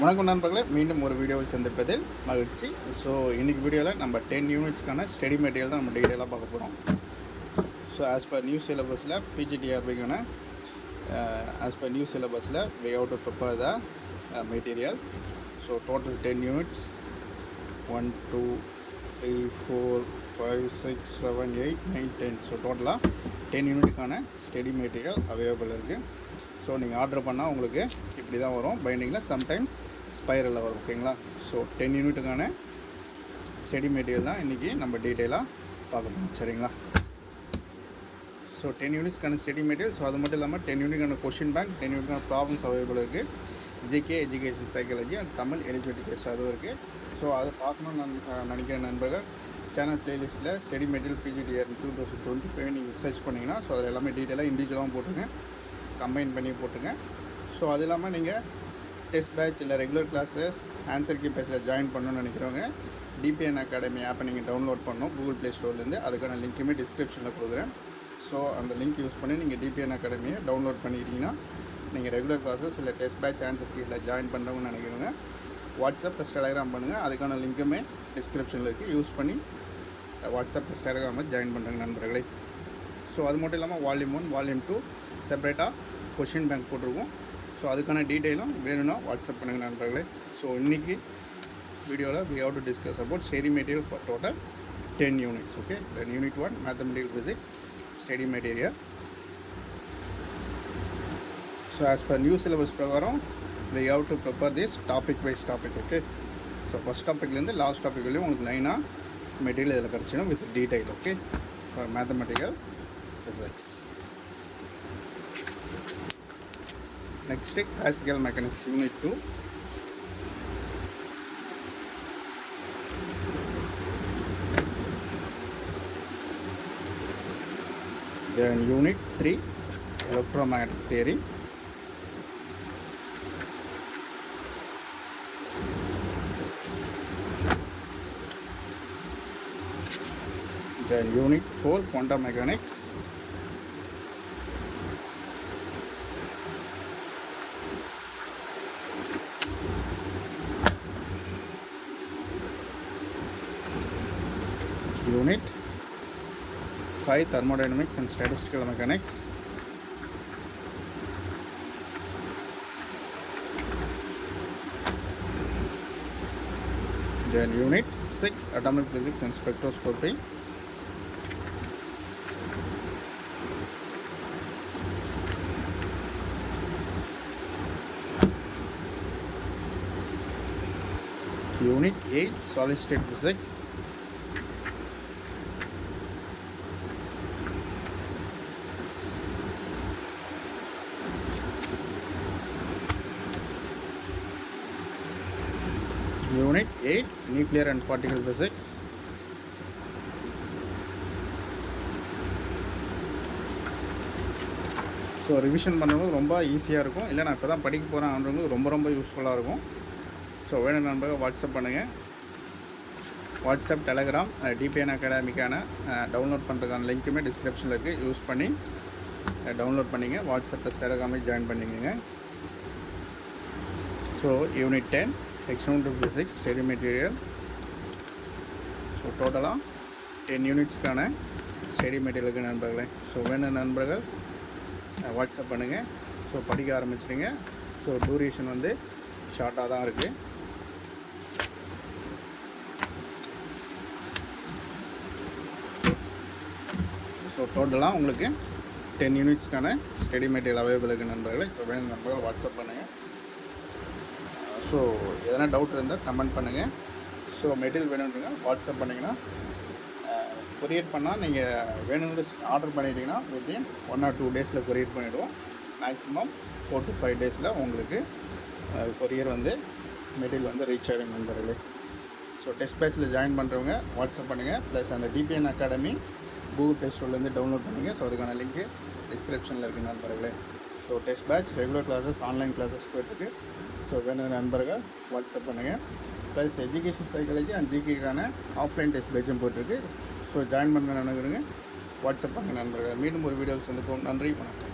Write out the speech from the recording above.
வணக்கம் நண்பர்களே, மீண்டும் ஒரு வீடியோவில் சந்திப்பதில் மகிழ்ச்சி. ஸோ இன்றைக்கி வீடியோவில் நம்ம 10 யூனிட்ஸ்க்கான ஸ்டடி மெட்டீரியல் தான் நம்ம டீட்டெயிலாக பார்க்க போகிறோம். ஸோ ஆஸ் பர் நியூ சிலபஸில் பிஜிடிஆர்பிக்கான நியூ சிலபஸில் வே out to prepare the material. So total 10 units 1 2 3 4 5 6 7 8 9 10. So டோட்டலாக 10 யூனிட்டுக்கான ஸ்டடி மெட்டீரியல் அவைலபிள் இருக்குது. ஸோ நீங்கள் ஆர்டர் பண்ணால் உங்களுக்கு இப்படி தான் வரும். பைண்டிங்கில் சம்டைம்ஸ் ஸ்பைரலில் வரும். ஓகேங்களா? ஸோ 10 யூனிட்டுக்கான ஸ்டடி மெட்டீரியல் தான் இன்றைக்கி நம்ம டீட்டெயிலாக பார்க்க போகிறோம். சரிங்களா? ஸோ 10 யூனிட்ஸ்க்கான ஸ்டடி மெட்டீரியல். ஸோ அது மட்டும் இல்லாமல் 10 யூனிட்கான கொஷின் பேங்க், 10 யூனிட்கான ப்ராப்ளம்ஸ் அவைலபிள் இருக்குது. GK, education, psychology and Tamil eligibility test அதுவும் இருக்குது. ஸோ அதை பார்க்கணுன்னு நினைக்கிற நண்பர்கள் சேனல் பிளேலிஸ்ட்டில் ஸ்டடி மெட்டீரியல் பிஜிடிஆர் 2025 நீங்கள் சர்ச் பண்ணிங்கன்னா ஸோ அதில் எல்லாமே டீட்டெயிலாக இண்டிவிஜுவலாகவும் போட்டுருங்க, கம்பைன் பண்ணி போட்டுங்க. ஸோ அது இல்லாமல் நீங்கள் டெஸ்ட் பேட்ச் இல்லை ரெகுலர் கிளாஸஸ் ஆன்சர் கீ பேட்சில் ஜாயின் பண்ணணும்னு நினைக்கிறவங்க டிபிஎன் அகாடமி ஆப்பை நீங்கள் டவுன்லோட் பண்ணணும் கூகுள் ப்ளே ஸ்டோர்லேருந்து. அதுக்கான லிங்க்குமே டிஸ்கிரிப்ஷனில் கொடுக்குறேன். ஸோ அந்த லிங்க் யூஸ் பண்ணி நீங்கள் டிபிஎன் அகாடமியை டவுன்லோட் பண்ணிக்கிட்டிங்கன்னா நீங்கள் ரெகுலர் கிளாஸஸ் இல்லை டெஸ்ட் பேட்ச் ஆன்சர் கீஸில் ஜாயின் பண்ணுறவங்கன்னு நினைக்கிறவங்க வாட்ஸ்அப் ப்ளஸ் டெலகிராம் பண்ணுங்கள். அதுக்கான லிங்க்குமே டிஸ்கிரிப்ஷனில் இருக்குது. யூஸ் பண்ணி வாட்ஸ்அப் ப்ளஸ் டெலகிராமில் ஜாயின் பண்ணுறாங்க நண்பர்களே. ஸோ அது மட்டும் இல்லாமல் வால்யூம் 1 வால்யூம் 2 செப்பரேட்டாக கொஷின் பேங்க் போட்டிருக்கோம். ஸோ அதுக்கான டீட்டெயிலும் வேணும்னா வாட்ஸ்அப் பண்ணுங்கள் நண்பர்களே. ஸோ இன்றைக்கி வீடியோவில் we have to discuss about study material for total 10 units. Okay, then unit 1 mathematical physics study material. So as per new syllabus prakaram we have to prepare this topic wise topic. Okay, so first topic lende last topic veliye ungalku line material idhula kadichidum with detail. Okay, for mathematical physics. Next, classical mechanics unit 2. Then unit 3 electromagnetic theory. Then unit 4 quantum mechanics. Unit 5 thermodynamics and statistical mechanics. Then unit 6 atomic physics and spectroscopy. Unit 8 solid state physics. Unit 8 nuclear and particle physics. So revision பண்ணுறவங்களுக்கு ரொம்ப ஈஸியாக இருக்கும். இல்லை நான் இப்போ தான் படிக்க போகிறேன் ஆனவங்களுக்கு ரொம்ப யூஸ்ஃபுல்லாக இருக்கும். ஸோ வேணும் நண்பர்கள் வாட்ஸ்அப் பண்ணுங்கள். வாட்ஸ்அப் டெலகிராம் டிபிஎன் அகாடமிக்கான டவுன்லோட் பண்ணுறதுக்கான லிங்க்குமே டிஸ்கிரிப்ஷனில் இருக்குது. யூஸ் பண்ணி டவுன்லோட் பண்ணிங்க. வாட்ஸ்அப் ப்ளஸ் டெலகிராமே ஜாயின் பண்ணிக்கோங்க. So unit 10 external physics study material. So டோட்டலாக 10 யூனிட்ஸ்க்கான ஸ்டடி மெட்டீரியலுக்கு நண்பர்களே. ஸோ வேணும் நண்பர்கள் வாட்ஸ்அப் பண்ணுங்கள். ஸோ படிக்க ஆரம்பிச்சிடுங்க. ஸோ டூரேஷன் வந்து ஷார்ட்டாக தான் இருக்குது. ஸோ டோட்டலாக உங்களுக்கு 10 யூனிட்ஸ்க்கான ஸ்டடி மெட்டீரியல் அவைலபிள் இருக்குது நண்பர்களே. ஸோ வேணும் நண்பர்கள் வாட்ஸ்அப் பண்ணுங்கள். ஸோ எதனா டவுட் இருந்தால் கமெண்ட் பண்ணுங்கள். ஸோ மெட்டீரியல் வேணுன்றங்க வாட்ஸ்அப் பண்ணிங்கன்னா கொரியர் பண்ணால் நீங்கள் வேணுங்கிற ஆர்டர் பண்ணிட்டீங்கன்னா வித்தின் 1 or 2 டேஸில் கொரியர் பண்ணிவிடுவோம். மேக்ஸிமம் 4 to 5 டேஸில் உங்களுக்கு கொரியர் வந்து மெட்டீரியல் வந்து ரீச் ஆகிடும் நண்பர்களே. ஸோ டெஸ்ட் பேட்சில் ஜாயின் பண்ணுறவங்க வாட்ஸ்அப் பண்ணுங்கள். ப்ளஸ் அந்த டிபிஎன் அகாடமி கூகுள் ப்ளே ஸ்டோர்லேருந்து டவுன்லோட் பண்ணுங்கள். ஸோ அதுக்கான லிங்க்கு டிஸ்கிரிப்ஷனில் இருக்குது நண்பர்களே. So test batch regular classes online classes போய்ட்டுருக்கு. ஸோ வேணும் நண்பர்கள் வாட்ஸ்அப் பண்ணுங்கள். ப்ளஸ் எஜுகேஷன் சைக்காலஜி அண்ட் ஜிகேக்கான ஆஃப்லைன் டெஸ்ட் பேட்சும் போய்ட்டுருக்கு. ஸோ ஜாயின் பண்ண நினைக்கிறேங்க வாட்ஸ்அப் பண்ணுங்கள் நண்பர்கள். மீண்டும் ஒரு வீடியோவில் சந்திப்போம். நன்றி, வணக்கம்.